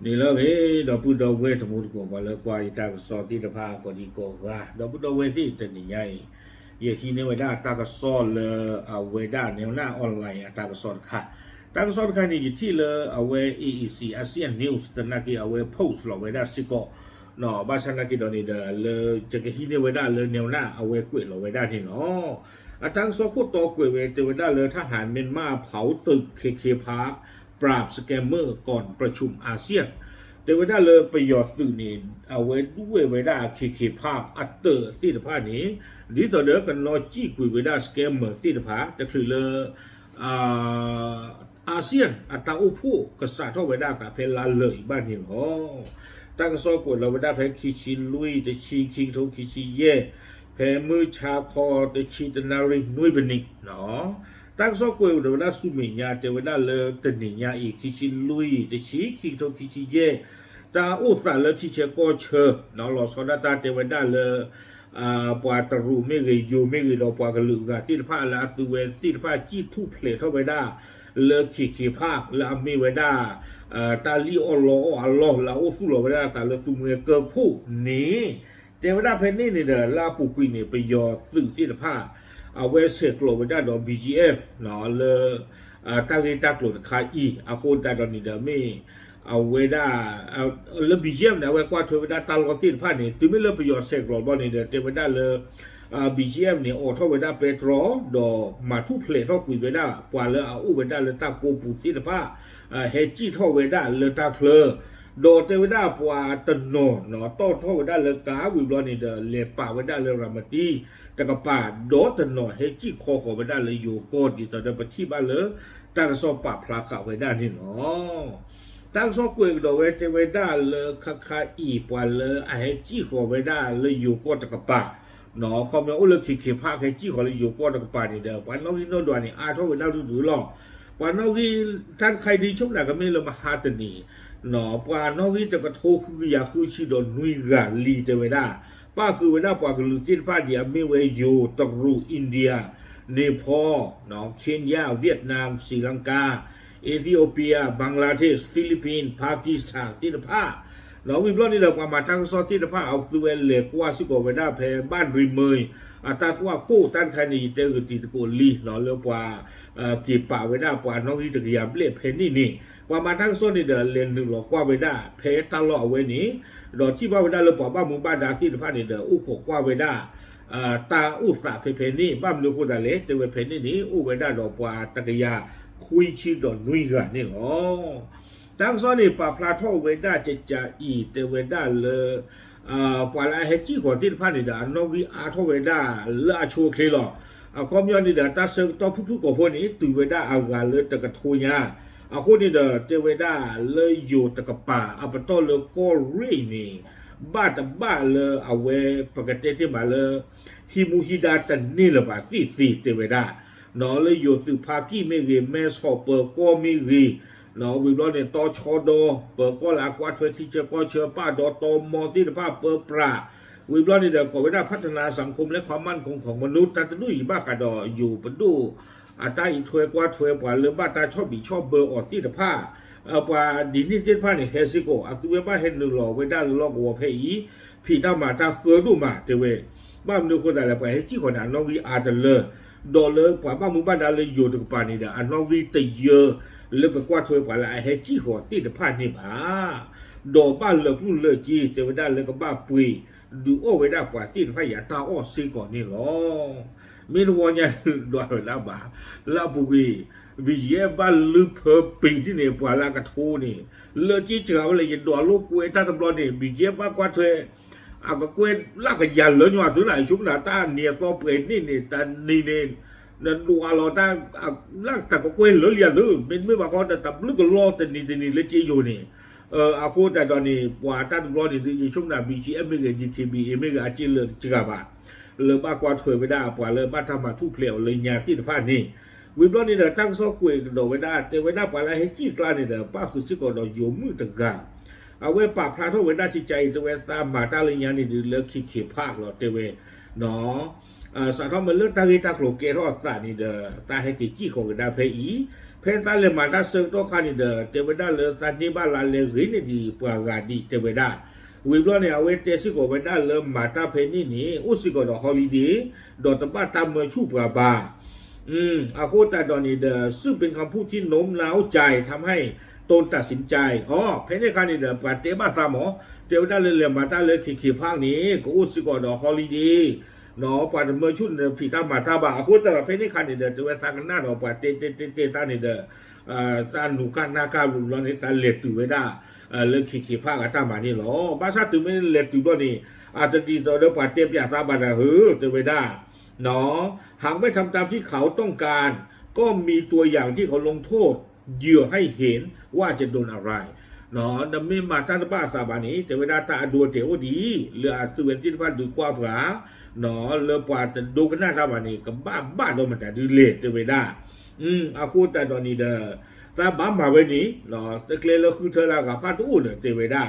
นี่แล้วเฮ้ดอกพุดอกเวทมุดกูมาแล้วกว่าตากสอที่ตะพาก็ดีก็ว่าดอกพุดอกเวที่ตะนี่ใหญ่เยฮีเนเวดาตากสอเลเอาเวดาแนวหน้าออนไลน์ตากสอค่ะตากสอค่ะนี่อยู่ที่เลเอาเว AEC อาเซียนนิวส์ตะนักเอาเวโพสต์เราเวดาสิก็เนาะบาชนักดอนี่เดเลจะกฮีเนเวดาเลแนวหน้าเอาเวกวยเราเวดานี่เนาะอาทางสอพูดต่อกวยเวเตเวดาเลทหารเมียนมาเผาตึกเคพาร์คปราบสแกมเมอร์ก่อนประชุมอาเซียนเดวิดาเลยประโยชน์สื่อนี่เอาไว้ด้วยเวลาเคภาพอัตเตอร์ที่ตะพานี้ดีต่อเดือกันนอจี้กุยเวลาสแกมเมอร์ที่ตะพาจะคือเลยอาเซียนอัตราอุพูกษาเท่าเวลากับเพลาเลยบ้านหินหอตั้งสอกวดเราเวลาเพคิชิลุยจะชีคิงโทคิชิเย่เพมือชาคอจะชีตนารินุยเบนิกเนาะตั้งสอกวดเวลาสุเมียเทวดาเลยตนิยาอีคิชิลุยจะชีคิงโทคิชิเย่ตาอุตส่าห์เลยที่เชก็เชอเนาะเราสอนตาเทวดาเลยปวดตรูไม่เคยอยู่ไม่เคยเราปวดกระลือกที่ผ้าละตัวเวที่ผ้าจี้ทุบเพลทเท่าเวดาเลยขีภาคแล้วมีเวดาตาลีอัลลอฮ์อัลลอฮ์แล้วสู้เราเวดาแต่เลยตัวเมื่อเกิดผู้นี้เทวดาเพนนี่เนี่ยลาปุกุยเนี่ยไปยอสื่อที่ผ้าเอาเวสเซกโลเวดาดอ BGF เนาะเลยตั้งที่ตั้งโลดคาอีอาโคนตาดอนนี่เดไม่เอาเวดาเอาเลบีเจียมเนี่ยเวกว่าเทวดาตาลกตินผ้านี่ตัวไม่เลิกประโยชน์เสกหลอดบอลนี่เดเทวดาเลยบีเจียมเนี่ยโอ้เท่าเวดาเปโตรดอมาทุเพลทเท่ากุยเวดาปว่าเลยเอาอุเวดาเลยตาโกปูตินผ้าเฮจิเท่าเวดาเลยตาเคลโดเทวดาปว่าตโนเนาะโตเท่าเวดาเลยกาวิบลอนี่เดเลป่าเวดาเลยรามาตีแต่ก็ป่าโดตโนเฮจิคอของเวดาเลยอยู่โกดีตอนเดินไปที่บ้านเลยตั้งสอบป่าพลาขาวเวดานี่เนาะตั้งสอบกุยโดเวเทวดาเลยคาอีปว่าเลยไอเฮจิของเวดาเลยอยู่โกตะกป่าเนาะคอมยังอุลขีภาคเฮจิของเลยอยู่โกตะกป่านี่เด้อปานน้องฮิโนดวานี่อาเท่าเวดาดูหล่อปานน้องฮิท่านใครดีชุบหนักก็ไม่เลยมาหาตนีเนาะปานน้องฮิจะกระโทคือยาคือชิโดนนุยกาลีเทวดาป้าคือเวลาปากลุจินผ้าเดียไม่เวยูตกรูอินเดียเนปาลเนาะเคนยาเวียดนามศรีลังกาเอธิโอเปียบังกลาเทศฟิลิปปินส์ปากีสถานที่ตะผ้าเนาะวิบลอนี่เราประมาณทั้งซอที่ตะผ้าเอาตัวเล็กว่าสิโกเวดาเพบ้านริมเมยอัตราว่าคู่ต้านคานีเตอร์ติตะโกลีเนาะเรียกว่ากีป่าเวดาปาน้องที่ตะเกียบเล่เพนนี่ว่ามาทั้งส่วนนี่เดินเรียนหนึ่งหลอกว่าเวดาเพตลอดเวนี้ดอกที่ว่าเวดาเราปอบ้านมุงบ้านดาที่ตะผ้านี่เดินอุโขกว่าเวดาตาอุสาเพนี่บ้านลูกคนตาเล็กแต่เวเพนี่นี้อุเวดาดอกว่าตะเกียคุยชีดอนนุยกันนี่อ๋อทั้งส่วนนี่ป่าพลาทอเวดาจะจะอีแต่เวดาเลยปว่าละเฮจิก่อนที่ตะผ้านี่เดินน้องวิอาทอเวดาเลอาโชเคลอคอมยอนนี่เดินตาเซอร์ต่อผู้ๆกับพวกนี้ตุเวดาอากาเลยตะกะทุยาคนนี้เดินเทวดาเลยอยู่ตะกป่าอัปโตเลยก็รีนี่บ้าแต่บ้าเลยเอาไว้ปกติที่มาเลยฮิมูฮิดาตันนี่ละบ้าสี่เทวดาเนาะเลยอยู่ตึกพากี้ไม่รีแม่สอบเปิดก็ไม่รีเนาะวิบลอเนี่ยต่อชอดอเปิดก็ลากวาดเพื่อที่จะก็เชื่อป้าดอตอมอที่ผ้าเปิดปลาวิบลอนี่เดินขอเวลาพัฒนาสังคมและความมั่นคงของมนุษย์ตัดดุยบ้ากระดออยู่ปะดูอาตาอีถวยกว่าถวยกว่าหรือบ้าตาชอบบีชอบเบอร์ออกที่ตะผ้าปว่าดินนี่เจ็ดผ้าเนี่ยเฮซิโกอักเวบ้าเห็นหนึ่งหล่อไว้ด้านลอกวัวเพยีพี่ดามาตาเขือดูมาเตเวบ้านดูคนแต่ละไปให้ที่คนนั้นน้องวีอาจจะเลอโดนเลยกว่าบ้านมุบ้านดาเลยอยู่ตรงป่านี่เด้อน้องวีแต่เยอะแล้วก็กว่าถวยกว่าละให้ที่หัวที่ตะผ้านี่มาโดนบ้านเลิกรุ่นเลิกจีเตวด้านเลยก็บ้าปุยดูโอไว้ได้กว่าที่ตะผ้าอย่าตาอ้อซีก่อนนี่หรอไม่รู้ว่าเนี่ยดวงแล้วบ้าแล้วปุยวิเยบ้านลึกเพอปีที่เนี่ยปว่าละกระทูนี่เลือจีเจ้าอะไรยันดัวลูกกูเอตาตำรวจนี่วิเยบ้ากว่าเธอเอาก็กูลากยันเลยหน่อยถึงไหนชุบหน้าตาเนี่ยก็เป็นนี่แต่นี่เนี่ยนั่นดูอะไรตาลากแต่ก็กูเลยเรียนเลยไม่ว่าเขาแต่ลึกก็รอแต่นี่เลยจีอยู่นี่อาคูแต่ตอนนี้ปว่าตาตำรวจนี่ชุบหน้าบีจีเอ็มไม่เกินจีเอ็มไม่เกินอาจีเลยจีกับบ้าเลยบ้ากว่าเธอไม่ได้ปว่าเลยบ้าทำมาทุกเพลียวเลยยาที่ตะพานนี่วิบลอนี่เด้อตั้งซอกกุยโดเวดาเตเวดาปาลาเฮจิกลานี่เด้อป้าคือสิกอดอยู่มือตะกาเอาไว้ป่าพระทเวดาจิใจเตเวตามมาตาลิญานี่เลคิภาคหรอเตเวเนาะ สาทอมันเลือกตากีตากโลเกรอสานี่เดอตาให้ติจี้ของกันได้เพอีเพนตาเลมาตาเซิงตัวคานี่เดอเทวดาเลตานี่บ้าลาเลรินดีปวากาดีเทวดาวิบล้อเนี่ยเอาไว้เตสิโกเวดาเลมาตาเพนี่นี่อุสิโกดอฮอลิเดย์ดอตบ้าตามเมืองชูปราบาอาโคตาดอนี่เดอซึ่งเป็นคำพูดที่โน้มน้าวใจทำให้ตนตัดสินใจเพนในคานี่เดอปาเตบ้าซาหมอเทวดาเลมาตาเลขีภาคนี้ก็อุสิโกดอฮอลิเดย์เนาะปาเมื่อชุนผีตามาตาบาคุณแต่ละเพนี่คันนี่เด้อตัวทางกันหน้าเนาะปาเตตานี่เด้อตาหนูกันนาคาลุลนี่ตาเล็ดตัวไว้ได้เลิกขี้ผ้ากตามานี่หรอภาษาตัวไม่เล็ดตัวบ่นี่อาจจะดีตัวเด้อปาเตปยาซาบาดาตัวไว้ได้เนาะหากไม่ทำตามที่เขาต้องการก็มีตัวอย่างที่เขาลงโทษเหยื่อให้เห็นว่าจะโดนอะไรเนาะดำเนินมาตาบ้าซาบานี้แต่เวลาตาดัวเตวดีเรืออาจจะเป็นที่ว่าดูกว่าผาเนาะเลปว่าจะดูกันหน้าทำอันนี้กับบ้าโดนมันแต่ดูเละเตวดาอาคูแต่ตอนนี้เด้อตาบ้ามาไว้นี้เนาะแต่เกลือคือเธอละกับพาตู้เด้อเตวดา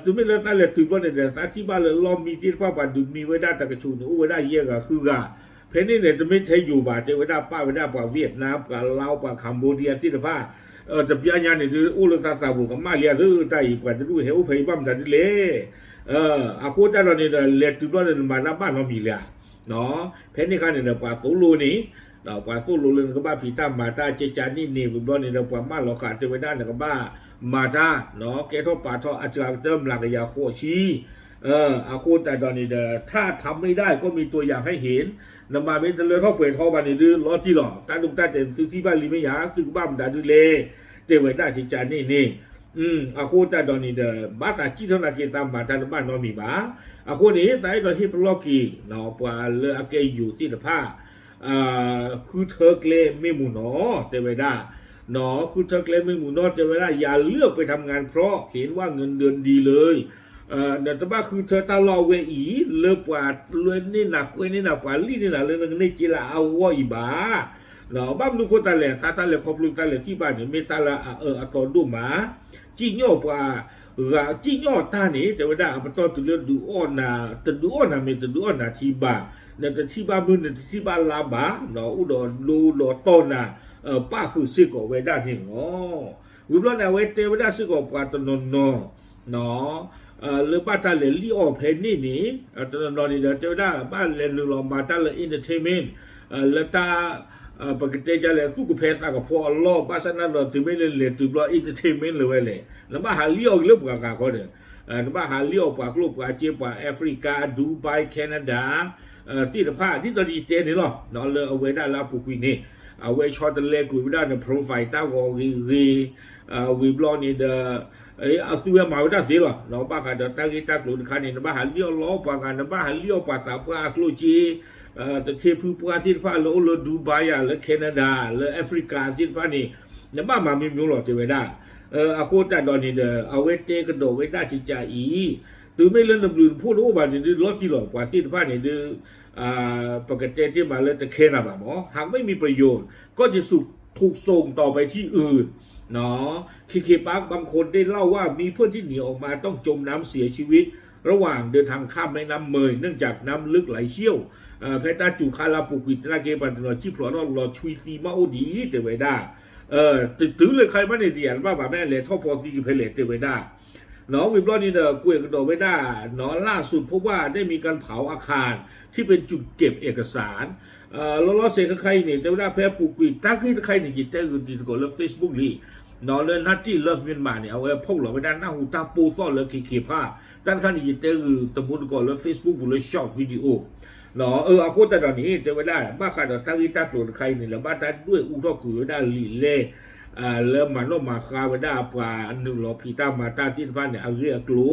ตัวไม่เลิกตาเลยตื่นวันเด้อตาที่บ้านเลยล้อมมีที่ป้าปัดดูมีไว้ได้แต่กระชูนเวดาเยอะก็คือกะเพนนี่เนี่ยจะไม่ใช่อยู่บ่าเตวดาป้าเวดาป่าเวียดนามป่าลาวป่าคัมโบเดียที่เดพ้าจะพิจารณาเนี่ยดูอุลตาตาบุกับมาเลียคือใจป่าจะดูเหวเพย์บ้ามจะดูเล่อาคูแต่ตอนนี้เด้อเล็ดตื่นวันเลยมาหน้าบ้านเรามีเลยเนาะเพนนี่คันเนี่ยป่าโซลูนี่เราป่าโซลูเลยก็บ้าผีตามมาตาเจจานี่นี่วันนี้เราป่ามาเราขาดเทวดาเนี่ยก็บ้ามาตาเนาะแกทอป่าทออาจารย์เติมหลักยาโคชีอาคูแต่ตอนนี้เด้อถ้าทำไม่ได้ก็มีตัวอย่างให้เห็นนำมาเป็นเลยท่อเปิดท่อบ้านนี่ดื้อล้อที่หล่อตาดุตาเต็มซื้อที่บ้านริมยาซื้อบ้านด่าดูเลเทวดาเจจานี่อาคูแต่ตอนนี้เด้อบ้านตาจีทนาเกตามมาตาบ้านน้องมีบ้าอาคูนี้แต่ตอนที่พลอกีเนาะป่าเลอเกยอยู่ที่เดพ้าคือเธอเกลไม่หมู่นอเทวดาเนาะคือเธอเกลไม่หมู่นอเทวดาอย่าเลือกไปทำงานเพราะเห็นว่าเงินเดือนดีเลยเดี๋ยวแต่ว่าคือเธอตาลอเวอีเลือกว่าเลื่อนนี่หนักเว้นี่หนักกว่าลี่นี่หนักเรื่องนี้จีละเอาว่าอีบ้าเนาะบ้านลูกคนตาแหล่ตาแหล่ครอบลูกตาแหล่ที่บ้านเนี่ยไม่ตาละตอนดูหมาจีโย่กว่าจีโย่ตานี่แต่ว่าได้เอาไปต่อตัวเรื่องดูอ้อนนะแต่ดูอ้อนนะไม่แต่ดูอ้อนนะที่บ้านเนี่ยแต่ที่บ้านมึงเนี่ยที่บ้านลาบ้าเนาะอุดรลูโลต้นนะป้าคือซื้อกับเวด้านี่เนาะวิบล้อเนี่ยเวด้าซื้อกับปาตนนเนาะหรือบ้านตาเลลี่ออเพนนี่นี่ตอนนี้เดี๋ยวเจ้าได้บ้านเลนลูลมาตาเลอินเตอร์เทนเมนต์แล้วตาปกติจะเลยคู่กับเพศกับพอลอบ้านนั้นเราถึงไม่เลยถึงเราอินเตอร์เทนเมนต์เลยเลยแล้วบ้านหาเลี้ยวเลือกกับเขาเนี่ยบ้านหาเลี้ยวปากลูกปากเจี๊ยบปากแอฟริกาดูไบแคนาดาที่ละผ้าที่ตอนนี้เจนี่หรอนอนเลยเอาไว้ได้แล้วผูกวินี่เอาไว้ช็อตเล็กคุยไม่ได้ในโปรไฟล์ตาวอรีวิบล้อนี่เดเอาตัวมาไว้ได้สิหรอเราบ้ากันเดี๋ยวตั้งที่ตั้งหลุดคันนี่บ้านหาเลี้ยวล้อปากกันบ้านหาเลี้ยวปากตาปากลูจีแต่เทพูปากที่ผ้าเราเลยดูไบอ่ะเลยแคนาดาเลยแอฟริกาที่ผ้านี่ในบ้านมามีมิวหรอที่ไว้ได้อาโคตาดอนนี่เดเอาไว้เตะกระโดดไว้ได้จิจ่าอีตัวไม่เล่นดำลืนพูดว่านี่ดื้อล้อที่หลอกกว่าที่ผ้านี่ดื้อปกติที่มาเลยตะเคนะบ่หมอหากไม่มีประโยชน์ก็จะถูกส่งต่อไปที่อื่นเนาะเคปาร์กบางคนได้เล่าว่ามีเพื่อนที่หนีออกมาต้องจมน้ำเสียชีวิตระหว่างเดินทางข้ามแม่น้ำเมยเนื่องจากน้ำลึกไหลเชี่ยวเพตาจูคาลาปุกิตนาเกปันนอที่พลอนรอชุยซีมาโอดีเตเวดาถือเลยใครมาในเดียนว่าแบบแม่เลยท่อพอดีเพลเตเวดาเนาะวิบล้อนี่เด้อกุยกระโดดไม่ได้เนาะล่าสุดพบว่าได้มีการเผาอาคารที่เป็นจุดเก็บเอกสารล้อเสกใครเนี่ยแต่ว่าแพ้ปุกิตั้งที่ใครเนี่ยจิตใจคือติดก่อนแล้วเฟซบุ๊กลีนอนเลยนัดที่เลิฟเมียนมาเนี่ยเอาไว้พกหลอกไปด้านหน้าหูตาปูซ่อนเลยขี้ผ้าด้านข้างนี่จิตใจคือตะมุนก่อนแล้วเฟซบุ๊กเลยช็อตวิดีโอเนาะเอาโคตรแต่ตอนนี้จะไม่ได้บ้าขาดตั้งที่ตั้งตัวใครเนี่ยแล้วบ้าตั้งด้วยอุทกุยได้ลีเล่เริ่มมันมาคาไว้ได้ปลาหนึ่งหลอพีตามาตาที่บ้านเนี่ยเอาเรียกลู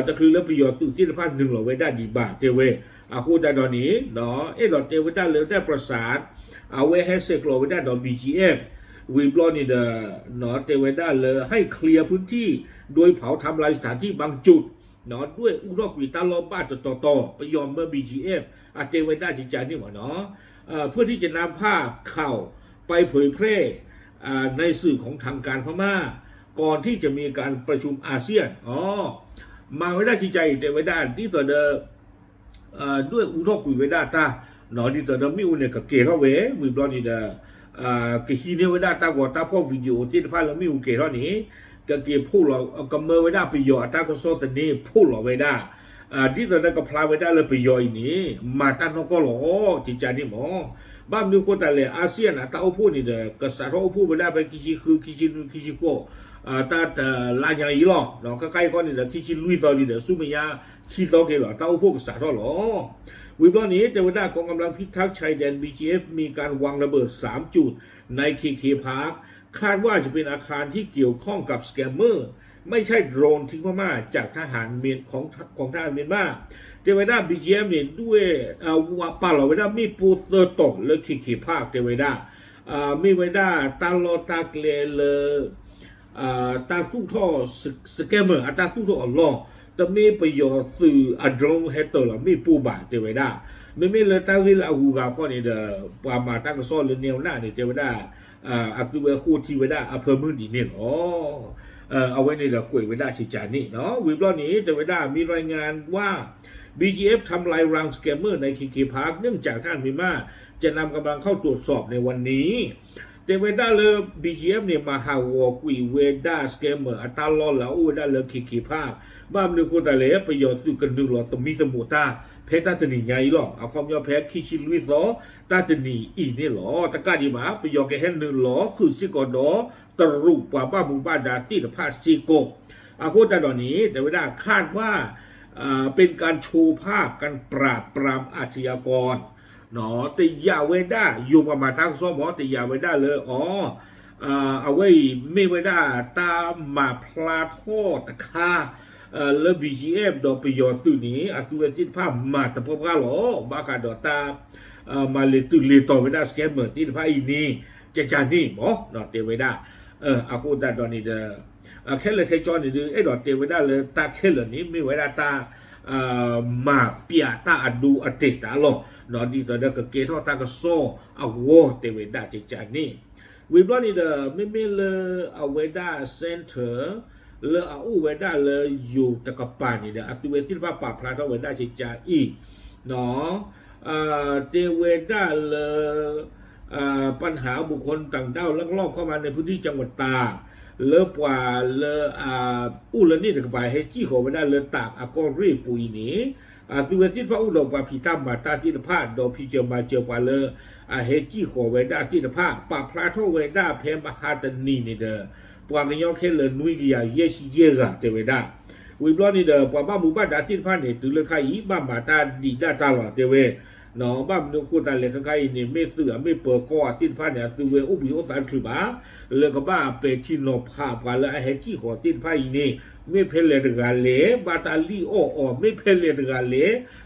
แต่คือเรื่องประโยชน์ตื่นที่บ้านหนึ่งหลอไว้ได้ดีบ้าเทเวโคตรแต่ตอนนี้เนาะหลอเทไว้ได้เลยได้ประสานเอาไว้ให้เสกหลอไว้ได้ดอก BGFวิบล้อนี่เนาะเทเวด้าเลยให้เคลียร์พื้นที่โดยเผาทำลายสถานที่บางจุดเนาะด้วยอุรกุยตาล้อบ้านต่อไปยอมเมื่อ BGF เทเวด้าจิจานี่หว่าเนาะเพื่อที่จะนำภาพข่าวไปเผยแพร่ในสื่อของทางการพม่าก่อนที่จะมีการประชุมอาเซียนมาไว้ได้จิใจเทเวด้าที่ต่อเด ด้วยอุทกุยเวดาตาเนาะดิตอนมีอุเนี่ยก็เกเราเววิบลอนี่เด้ก็ฮีเนเวดาตาก็ตาพอวิดีโอที่ฟ้าแล้วมีอุเกเรานี่ก็เกพูดเราก็เมื่อเวดาไปยอตาก็โซตนี่พูดเราเวดาดิตอนก็พลาเวดาเลยไปยออีนี่มาตานก็หรอจิจานี่หมอบ้านนึกว่าแต่เลยอาเซียนตาอุพูนี่เด้ก็สารอุพูเวดาไปคิชิคือคิชิโกตาลาญาอีหรอเนาะก็ใกล้ก้อนนี่เด้คิชิลุยตอนี่เด้ซุเมียคิดต่อเกหรอตาอุพูก็สารหรอวิบลอนี้เจวดากองกำลังพิทักษ์ชายแดน BGF มีการวางระเบิด3จุดในKK Park คาดว่าจะเป็นอาคารที่เกี่ยวข้องกับสแกมเมอร์ไม่ใช่โดรนทิ้งพม่าจากทหารเมียนของทหารเมียนมาเจวดา BGF เนี่ยด้วยว่าป่าเราเวดามีปูเตอร์ตกและKK Park เจวดามีเวดาตาโลตาเกลเลตาสู้ท่อสแกมเมอร์ตาสู้ท่ออัลลอฮ์แต่มีประโยชน์สื่ออัดลงเฮตเตอร์เรามีปูบาเจวดาไม่เลยตั้งที่เราหูกาข้อนี้เด้อปามาตั้งก็ซ้อนเรื่องแนวหน้าเนี่ยเจวดาอักเวคู่ที่เวดาเพิ่มมือดีเนี่ยอ๋อเอาไว้ในเด้อกล้วยเวดาชิจานี่เนาะวิบลอนี้เจวดามีรายงานว่า BGF ทำลายรังสแกมเมอร์ในKK Park เนื่องจากท่านมีมาจะนำกำลังเข้าตรวจสอบในวันนี้เจวดาเลย BGF เนี่ยมาหาวกุยเวดาสแกมเมอร์อัตลอแล้วเวดาเลยKK Parkบ้านนึกคนแต่เลยประโยชน์สุกันดูหลอตมีสมุตาเพชรตาตนีใหญ่หรอเอาความยอมแพ้คิชิลุยหรอตาตนีอีนี่หรอตะการดีมาประโยชน์แก่แห่งหนึ่งหรอคือสิกอดอตรุปว่าบ้ามุบ้าดาตีนภาสิโกอาโคตาตอนนี้แต่เวลาคาดว่าเป็นการโชว์ภาพการปราบปรามอาชญากรเนาะแต่ยาเวด้าอยู่ประมาณทางซ้อมหมอแต่ยาเวด้าเลยอ๋อเอาไว้ไม่เวด้าตามมาพลาโทษตะคาแล้ว BGF ดอกประโยชน์ตัวนี้อาตุเวติภาพมาแต่พบกันหรอบากาดอตามาเลตุเลตอเวด้าสแกมเมอร์ที่ภาพอีนี่จะจานี่หมอดอกเตเวด้าอาคูดาดอนี่เดแค่เลยแค่จอนี่ดูไอ้ดอกเตเวด้าเลยตาแค่เลยนี้ไม่เวด้าตามาเปียตาอดูอเตตาหรอนอดีตอนเด็กเกทอตากระโซเอาโวเตเวด้าจะจานี่วิบลอนี่เดไม่เลยเอาเวด้าเซ็นเตอร์เลออูเวด้าเลยอยู่ตะกปานี่เด้ออัตุเวที่ว่าป่าพลาทเวด้าจิจาอีเนาะเตเวด้าเลยปัญหาบุคคลต่างด้าวลักลอบเข้ามาในพื้นที่จังหวัดตากเลอป่าเลอูเลนี่ตะกปาให้จี้หัวเวด้าเลยตากอกอรีปุยนี้ตัวเวทีพระอุดมปาพิตามาตาที่ตะพาดอพิเจมาเจอปาเลเฮจี้หัวเวด้าที่ตะพาป่าพลาทเวด้าเพมหาตนีนี่เด้อปวกยอแค่เลยนุยกียาเยชิเยกะเตเวดาวิบลอนี่เด้อปวกบ้ามุบ้าดาตินพานี่ตุเลคายบ้ามาตาดีดาตาลอเตเวเนาะบ้านุกุตาเลคคายนี่ไม่เสือไม่เปิดกอตินพานี่ตุเวอุบิโอตันคือบ้าเลยก็บ้าเปที่นบภาพกันแล้วไอ้ที่หัวตินพาอีนี่ไม่เพลเลตกาเลบาตาลีโอไม่เพลเลตกาเล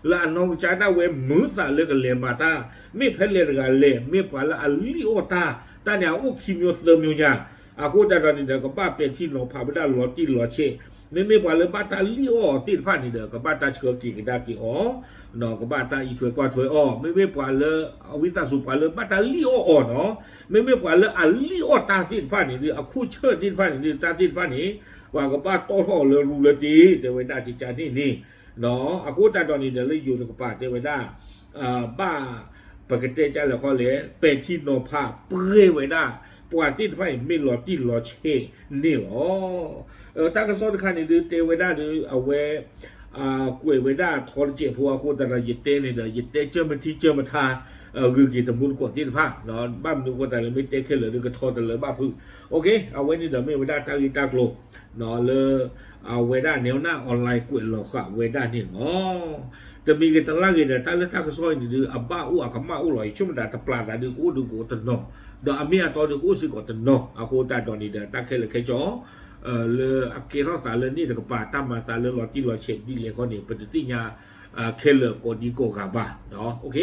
แล้วน้องชายน่าเวมือตาเลกเลมาตาไม่เพลเลตกาเลไม่ปาละอลีโอตาตาเนี่ยอุคิมิโอเตมิโยญาอาคูดาดานี่เด้อก็บ้าเป็นที่หลอพาไปได้หลอที่หลอเชไม่ว่าเลยบ้าตาลีโอติดผ้านี่เด้อก็บ้าตาเชือกี่กดากี่อ๋อเนาะก็บ้าตาอีถวยกว่าถวยอ๋อไม่ว่าเลยเอาวิตาสุปาเลยบ้าตาลีโออ๋อเนาะไม่ว่าเลยอัลลีโอตาติดผ้านี่เด้ออาคูเชิดติดผ้านี่เด้อตาติดผ้านี่ว่าก็บ้าโตท่อเลยรูเลยตีแต่เวลาจิจานี่เนาะอาคูดาดานี่เด้อเลยอยู่ในกระป๋าแต่เวลาบ้าปกติจะแล้วก็เลยเป็นที่โนภาเปื่อยไว้ได้ปวดที่ไม่ไม่หลอดที่หลอดเช่นี่หรอถ้ากระสอบคันนี้ดูเตไว้ได้ดูเอาไว้กล้วยไว้ได้ทอร์เจพัวโคตรระยิเตเนี่ยเดี๋ยวยิเตเจอมันที่เจอมาทาคือกี่ตำบุญกวดที่ผ้าเนาะบ้านดูกวดแต่ละไม่เตะแค่เลยดูกระทอแต่เลยบ้าพึ่งโอเคเอาไว้นี่เดี๋ยวไม่ไว้ได้ตากีตากโลเนาะเลยเอาไว้ได้แนวหน้าออนไลน์กล้วยหลอกไว้ได้นี่เนาะจะมีกันตั้งล่างเนี่ยแต่ละตากระสอบนี่ดูอับบ้าอู้อักมาอู้ลอยช่วงมันแต่ปลาได้ดูกูตันเนาะดอกอเมียตอนดูกูสิกอตันเนาะอาโคตาตอนนี้เดี๋ยวตาแค่เลยแค่จ่อเลยอักเกอร์ตาเลยนี่แต่ก็ป่าตามมาตาเลยหลอดที่หลอดเช็ดดีเลยคนนี้ปฏิทินยาเคเลกอดีโกกาบาเนาะโอเค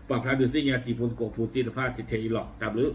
ป่าพระดุสิยาตีพลโกพูตินพาทิเทอีหลอกตามเลย